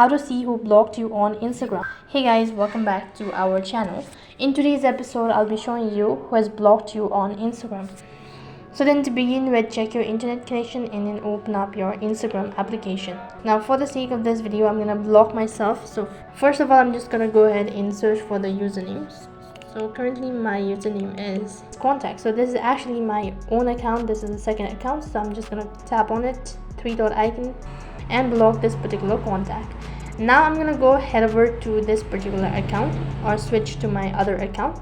how to see who blocked you on Instagram. Hey guys, welcome back to our channel. In today's episode, I'll be showing you who has blocked you on Instagram. So then to begin with, check your internet connection and then open up your Instagram application. Now for the sake of this video, I'm gonna block myself. So first of all, I'm just gonna go ahead and search for the usernames. So currently my username is contact. So this is actually my own account. This is the second account. So I'm just gonna tap on it, three-dot icon, and block this particular contact. Now I'm gonna go head over to this particular account or switch to my other account.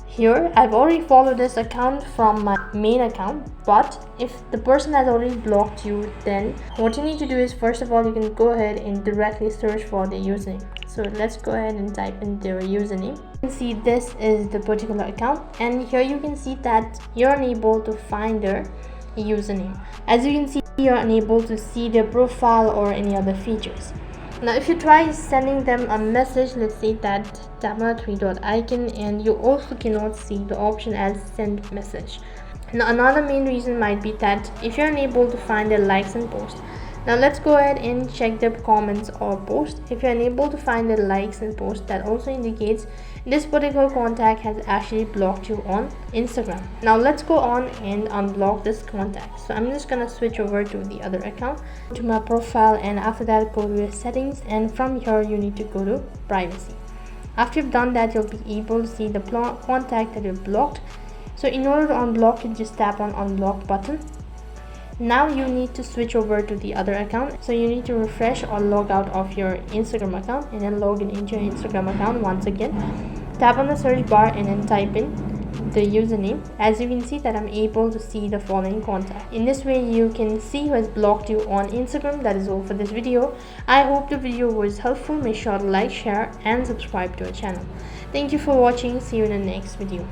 Here I've already followed this account from my main account, but if the person has already blocked you, then what you need to do is, first of all, you can go ahead and directly search for the username. So let's go ahead and type in their username. You can see this is the particular account, and here you can see that you're unable to find their username. As you can see, you're unable to see their profile or any other features. Now if you try sending them a message, let's say that tap on the three-dot icon, and you also cannot see the option as send message. Now another main reason might be that if you're unable to find their likes and posts. Now let's go ahead and check their comments or posts. If you're unable to find the likes and posts, that also indicates this particular contact has actually blocked you on Instagram. Now let's go on and unblock this contact. So I'm just gonna switch over to the other account, to my profile, and after that go to your settings, and from here you need to go to privacy. After you've done that, you'll be able to see the contact that you've blocked. So in order to unblock it, just tap on unblock button. Now you need to switch over to the other account. So you need to refresh or log out of your Instagram account and then log in into your Instagram account once again. Tap on the search bar and then type in the username. As you can see that I'm able to see the following contact. In this way you can see who has blocked you on Instagram. That is all for this video. I hope the video was helpful. Make sure to like, share and subscribe to our channel. Thank you for watching. See you in the next video.